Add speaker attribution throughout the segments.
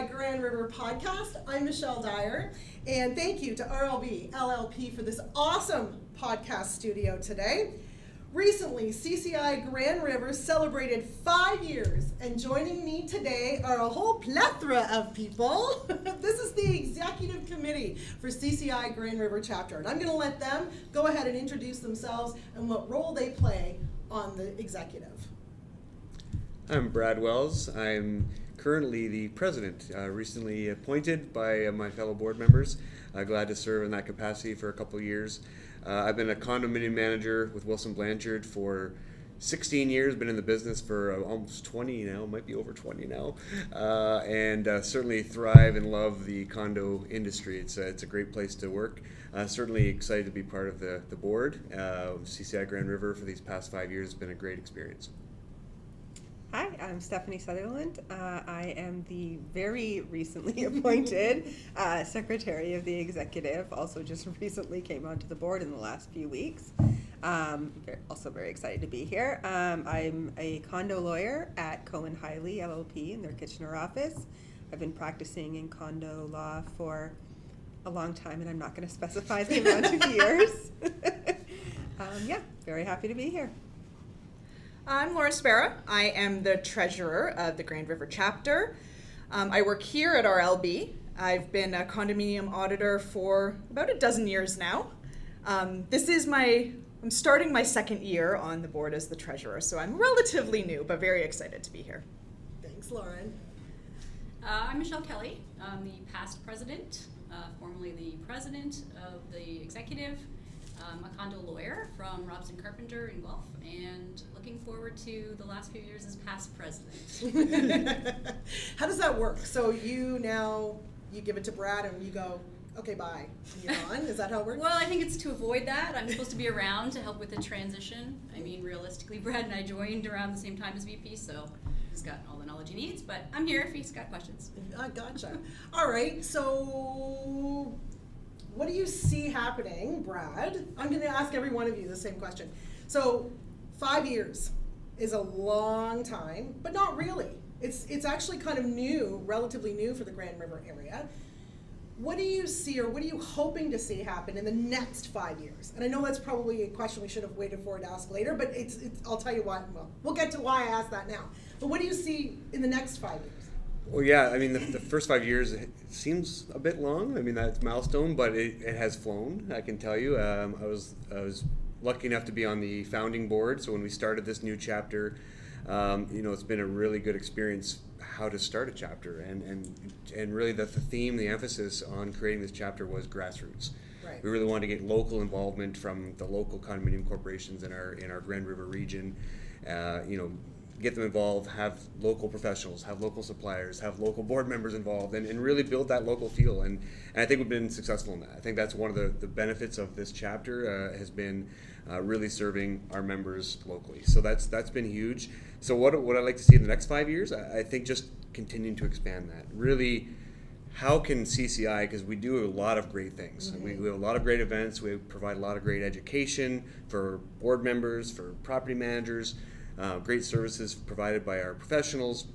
Speaker 1: CCI Grand River podcast. I'm Michelle Dyer, and thank you to RLB LLP for this awesome podcast studio today. Recently, CCI Grand River celebrated 5 years, and joining me today are a whole plethora of people. This is the executive committee for CCI Grand River chapter, and I'm going to let them go ahead and introduce themselves and what role they play on the executive.
Speaker 2: I'm Brad Wells. I'm currently the president, recently appointed by my fellow board members. Glad to serve in that capacity for a couple of years. I've been a condominium manager with Wilson Blanchard for 16 years, been in the business for almost 20 now, might be over 20 now, and certainly thrive and love the condo industry. It's a great place to work. Certainly excited to be part of the board. CCI Grand River for these past 5 years has been a great experience.
Speaker 3: Hi, I'm Stephanie Sutherland. I am the very recently appointed secretary of the executive. Also just recently came onto the board in the last few weeks. Also very excited to be here. I'm a condo lawyer at Condo LLP in their Kitchener office. I've been practicing in condo law for a long time, and I'm not going to specify the amount of years. Very happy to be here.
Speaker 4: I'm Laura Spera. I am the treasurer of the Grand River chapter. I work here at RLB. I've been a condominium auditor for about a dozen years now. I'm starting my second year on the board as the treasurer, so I'm relatively new, but very excited to be here.
Speaker 1: Thanks, Lauren.
Speaker 5: I'm Michelle Kelly. I'm the past president, formerly the president of the executive. I'm a condo lawyer from Robson Carpenter in Guelph, and looking forward to the last few years as past president.
Speaker 1: How does that work? So you give it to Brad and you go, okay, bye, and you're on? Is that how it works?
Speaker 5: Well, I think it's to avoid that. I'm supposed to be around to help with the transition. I mean, realistically, Brad and I joined around the same time as VP, so he's got all the knowledge he needs, but I'm here if he's got questions.
Speaker 1: I gotcha. All right, so what do you see happening, Brad? I'm going to ask every one of you the same question. So 5 years is a long time, but not really. It's actually kind of new, relatively new for the Grand River area. What do you see, or what are you hoping to see happen in the next 5 years? And I know that's probably a question we should have waited for to ask later, but I'll tell you why. Well, we'll get to why I asked that now. But what do you see in the next 5 years?
Speaker 2: Well, yeah, I mean, the first 5 years it seems a bit long. I mean, that's a milestone, but it has flown, I can tell you. I was lucky enough to be on the founding board, so when we started this new chapter, it's been a really good experience how to start a chapter, and really the theme, the emphasis on creating this chapter was grassroots.
Speaker 1: Right.
Speaker 2: We really wanted to get local involvement from the local condominium corporations in our Grand River region. Get them involved, have local professionals, have local suppliers, have local board members involved, and really build that local feel. And I think we've been successful in that. I think that's one of the benefits of this chapter has been really serving our members locally. So that's been huge. So what I'd like to see in the next 5 years, I think just continuing to expand that. Really, how can CCI, because we do a lot of great things. Mm-hmm. We have a lot of great events. We provide a lot of great education for board members, for property managers, great services provided by our professionals,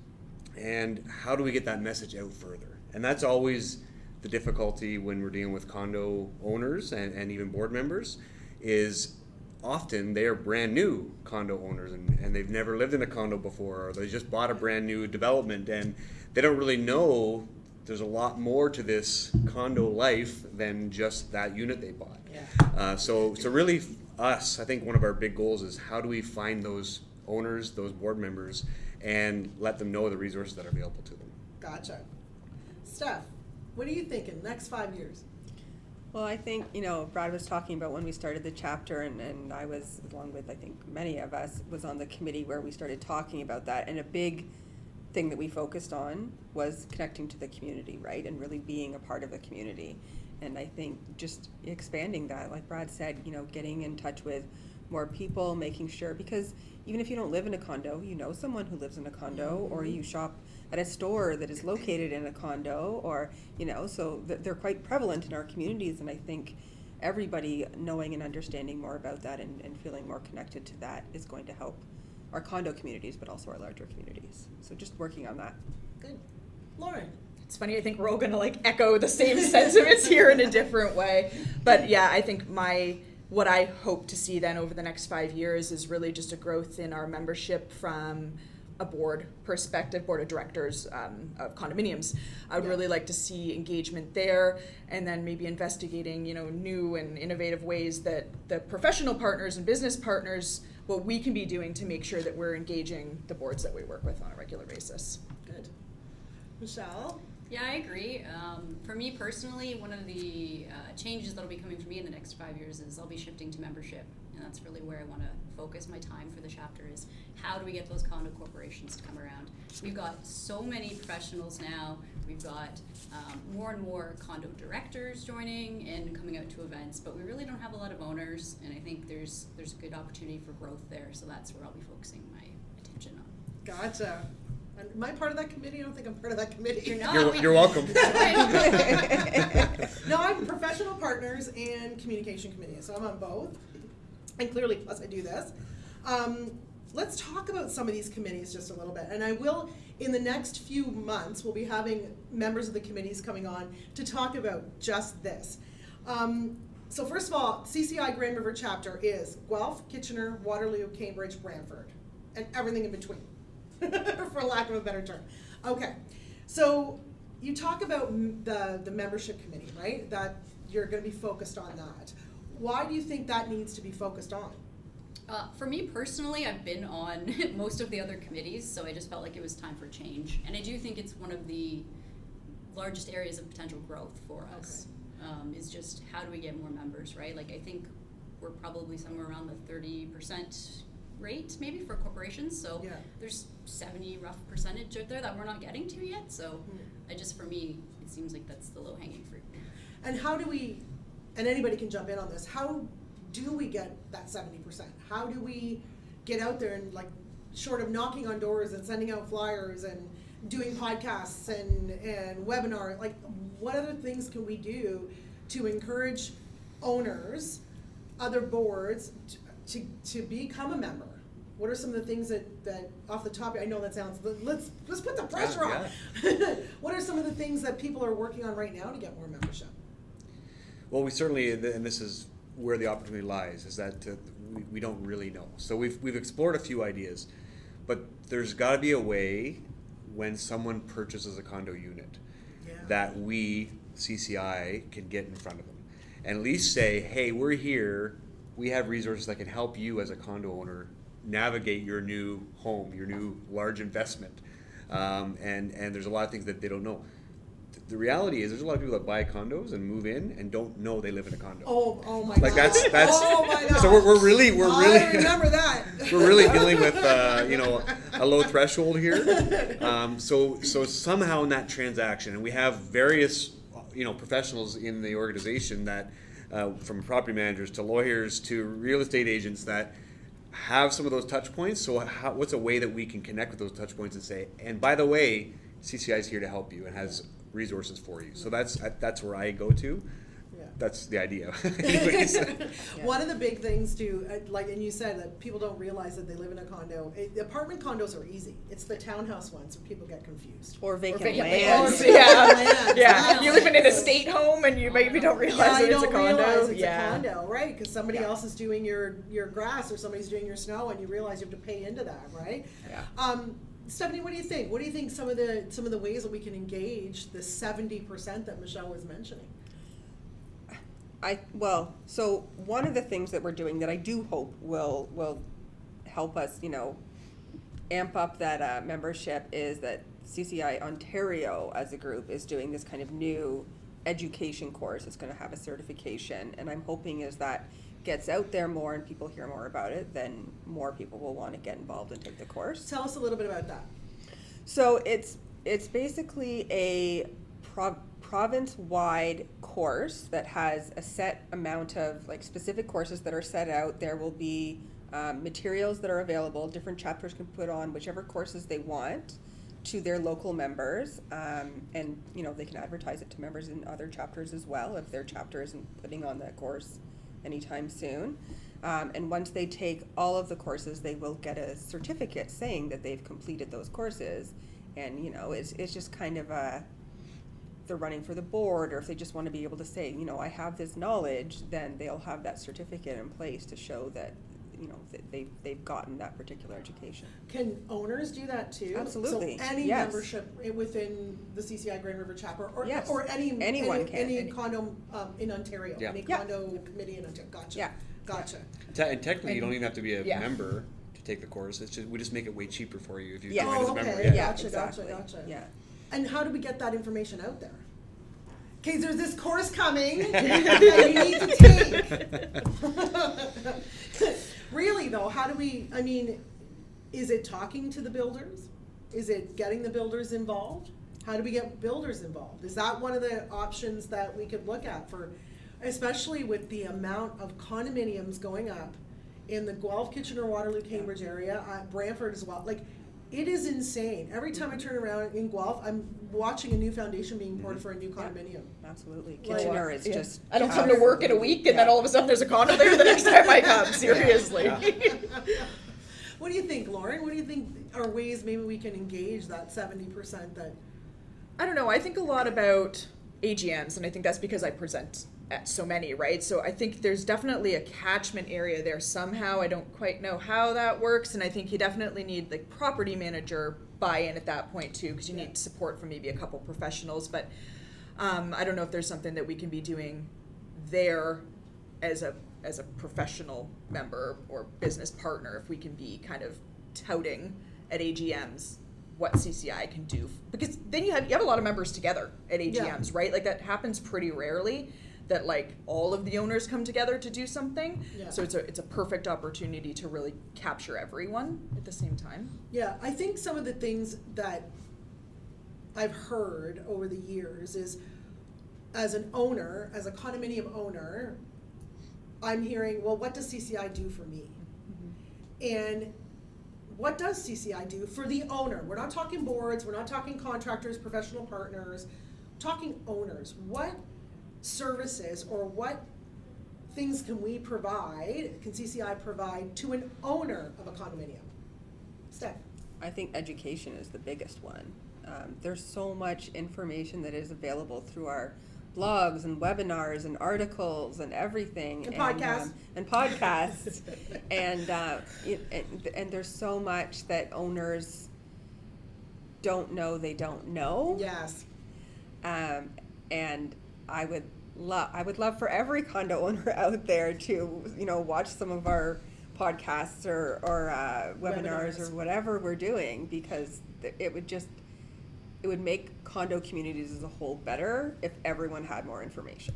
Speaker 2: and how do we get that message out further? And that's always the difficulty when we're dealing with condo owners and even board members, is often they are brand new condo owners and they've never lived in a condo before, or they just bought a brand new development and they don't really know there's a lot more to this condo life than just that unit they bought. Yeah. So really I think one of our big goals is how do we find those owners, those board members, and let them know the resources that are available to them.
Speaker 1: Gotcha. Steph, what are you thinking next 5 years?
Speaker 3: Well, I think, Brad was talking about when we started the chapter, and I was, along with, I think, many of us, was on the committee where we started talking about that, and a big thing that we focused on was connecting to the community, right, and really being a part of the community. And I think just expanding that, like Brad said, getting in touch with more people, making sure, because even if you don't live in a condo, you know someone who lives in a condo, or you shop at a store that is located in a condo, or, so they're quite prevalent in our communities. And I think everybody knowing and understanding more about that and feeling more connected to that is going to help our condo communities, but also our larger communities. So just working on that.
Speaker 1: Good. Lauren?
Speaker 4: it's funny, I think we're all gonna like echo the same sentiments here in a different way. But yeah, I think what I hope to see then over the next 5 years is really just a growth in our membership from a board perspective, board of directors of condominiums. I would really like to see engagement there, and then maybe investigating, new and innovative ways that the professional partners and business partners, what we can be doing to make sure that we're engaging the boards that we work with on a regular basis.
Speaker 1: Good. Michelle?
Speaker 5: Yeah, I agree. For me personally, one of the changes that'll be coming for me in the next 5 years is I'll be shifting to membership, and that's really where I want to focus my time for the chapter is how do we get those condo corporations to come around. We've got so many professionals now. We've got more and more condo directors joining and coming out to events, but we really don't have a lot of owners, and I think there's a good opportunity for growth there, so that's where I'll be focusing my attention on.
Speaker 1: Gotcha. Am I part of that committee? I don't think I'm part of that committee.
Speaker 5: You're not.
Speaker 2: You're welcome.
Speaker 1: No, I'm professional partners and communication committee, so I'm on both. And clearly, plus I do this. Let's talk about some of these committees just a little bit. And I will, in the next few months, we'll be having members of the committees coming on to talk about just this. So first of all, CCI Grand River chapter is Guelph, Kitchener, Waterloo, Cambridge, Brantford, and everything in between. For lack of a better term. Okay, so you talk about the membership committee, right? That you're going to be focused on that. Why do you think that needs to be focused on?
Speaker 5: For me personally, I've been on most of the other committees, so I just felt like it was time for change. And I do think it's one of the largest areas of potential growth for us, is just how do we get more members, right? Like I think we're probably somewhere around the 30% rate maybe for corporations, so there's 70 rough percentage out there that we're not getting to yet, so for me it seems like that's the low-hanging fruit.
Speaker 1: And how do we, and anybody can jump in on this, how do we get that 70%? How do we get out there and, like, short of knocking on doors and sending out flyers and doing podcasts and webinar, like what other things can we do to encourage owners, other boards to become a member? What are some of the things that off the top, I know that sounds, let's put the pressure on. What are some of the things that people are working on right now to get more membership?
Speaker 2: Well, we certainly, and this is where the opportunity lies, is that we don't really know. So we've explored a few ideas, but there's got to be a way when someone purchases a condo unit that we, CCI, can get in front of them and at least say, hey, we're here. We have resources that can help you as a condo owner navigate your new home, your new large investment. And there's a lot of things that they don't know. The reality is there's a lot of people that buy condos and move in and don't know they live in a condo.
Speaker 1: Oh my
Speaker 2: like
Speaker 1: God.
Speaker 2: That's
Speaker 1: oh my God.
Speaker 2: So we're really
Speaker 1: I remember that.
Speaker 2: we're really dealing with a low threshold here. So somehow in that transaction, and we have various professionals in the organization that from property managers to lawyers to real estate agents that have some of those touch points. So what's a way that we can connect with those touch points and say, and by the way, CCI is here to help you and has resources for you. So that's where I go to. Yeah. That's the idea. Anyways.
Speaker 1: One of the big things too, and you said that people don't realize that they live in a condo. Apartment condos are easy. It's the townhouse ones where people get confused.
Speaker 3: Or vacant
Speaker 1: land.
Speaker 4: Yeah. You live in an estate home and you maybe don't realize that it's a condo.
Speaker 1: Realize it's a condo, right? Because somebody else is doing your grass or somebody's doing your snow, and you realize you have to pay into that, right?
Speaker 4: Yeah.
Speaker 1: Stephanie, what do you think? What do you think some of the ways that we can engage the 70% that Michelle was mentioning?
Speaker 3: So one of the things that we're doing that I do hope will help us, amp up that membership is that CCI Ontario as a group is doing this kind of new education course. It's going to have a certification, and I'm hoping as that gets out there more and people hear more about it, then more people will want to get involved and take the course.
Speaker 1: Tell us a little bit about that.
Speaker 3: So it's basically a province-wide course that has a set amount of specific courses that are set out. There will be materials that are available. Different chapters can put on whichever courses they want to their local members, and they can advertise it to members in other chapters as well if their chapter isn't putting on that course anytime soon. And once they take all of the courses, they will get a certificate saying that they've completed those courses. And it's just kind of they're running for the board, or if they just want to be able to say, you know, I have this knowledge, then they'll have that certificate in place to show that, you know, that they've gotten that particular education.
Speaker 1: Can owners do that too?
Speaker 3: Absolutely,
Speaker 1: So any
Speaker 3: yes.
Speaker 1: membership within the CCI Grand River chapter, or
Speaker 3: Yes.
Speaker 1: or
Speaker 3: Anyone can.
Speaker 1: any condo in Ontario,
Speaker 2: Yeah.
Speaker 1: any
Speaker 3: Yeah.
Speaker 1: condo committee in Ontario. Gotcha.
Speaker 3: Yeah.
Speaker 1: Gotcha.
Speaker 2: And technically, you don't even have to be a
Speaker 4: Yeah.
Speaker 2: member to take the course. It's just we just make it way cheaper for you if you
Speaker 3: Yeah.
Speaker 2: join as a
Speaker 1: Oh,
Speaker 2: member.
Speaker 1: okay.
Speaker 3: Yeah,
Speaker 1: Gotcha,
Speaker 3: exactly.
Speaker 1: gotcha.
Speaker 3: Yeah.
Speaker 1: And how do we get that information out there? Okay, there's this course coming that you need to take. Really though, how do we, I mean, is it talking to the builders? Is it getting the builders involved? How do we get builders involved? Is that one of the options that we could look at for, especially with the amount of condominiums going up in the Guelph, Kitchener, Waterloo, Cambridge area, Brantford as well? Like, it is insane. Every time I turn around in Guelph, I'm watching a new foundation being poured for a new condominium.
Speaker 3: Absolutely.
Speaker 1: Like-
Speaker 3: Kitchener is
Speaker 4: Yeah.
Speaker 3: just.
Speaker 4: I don't come to work in a week, and then
Speaker 3: Yeah.
Speaker 4: all of a sudden there's a condo there the next time I come. Seriously.
Speaker 1: What do you think, Lauren? What do you think are ways maybe we can engage that 70% that?
Speaker 4: I don't know. I think a lot about AGMs, and I think that's because I present at so many, right? So I think there's definitely a catchment area there somehow. I don't quite know how that works, and I think you definitely need the property manager buy-in at that point too, because you need support from maybe a couple professionals. But I don't know if there's something that we can be doing there as a professional member or business partner, if we can be kind of touting at AGMs what CCI can do, because then you have a lot of members together at AGMs, right? Like that happens pretty rarely, that like all of the owners come together to do something.
Speaker 1: Yeah.
Speaker 4: So it's a perfect opportunity to really capture everyone at the same time.
Speaker 1: Yeah, I think some of the things that I've heard over the years is, as an owner, as a condominium owner, I'm hearing, well, what does CCI do for me? And what does CCI do for the owner? We're not talking boards, we're not talking contractors, professional partners, we're talking owners. What services or what things can we provide, can CCI provide to an owner of a condominium? Steph?
Speaker 3: I think education is the biggest one. There's so much information that is available through our blogs and webinars and articles and everything.
Speaker 1: And podcasts.
Speaker 3: And podcasts. and there's so much that owners don't know they don't know.
Speaker 1: Yes.
Speaker 3: And I would love for every condo owner out there to, you know, watch some of our podcasts or webinars or whatever we're doing, because it would make condo communities as a whole better if everyone had more information.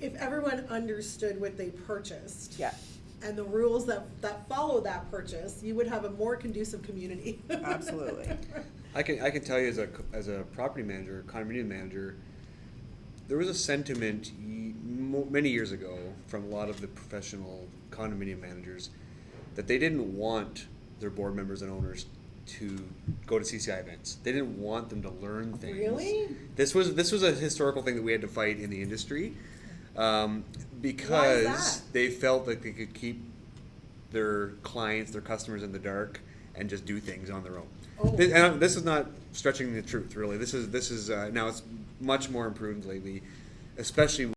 Speaker 1: If everyone understood what they purchased.
Speaker 3: Yeah,
Speaker 1: And the rules that follow that purchase, you would have a more conducive community.
Speaker 3: absolutely.
Speaker 2: I can tell you as a property manager, condominium manager, there was a sentiment many years ago from a lot of the professional condominium managers that they didn't want their board members and owners to go to CCI events. They didn't want them to learn things.
Speaker 1: Really?
Speaker 2: This was a historical thing that we had to fight in the industry, because
Speaker 1: Why is that?
Speaker 2: they felt that they could keep their clients, their customers in the dark and just do things on their own.
Speaker 1: Oh.
Speaker 2: And this is not stretching the truth, really. This is now it's much more improved lately, especially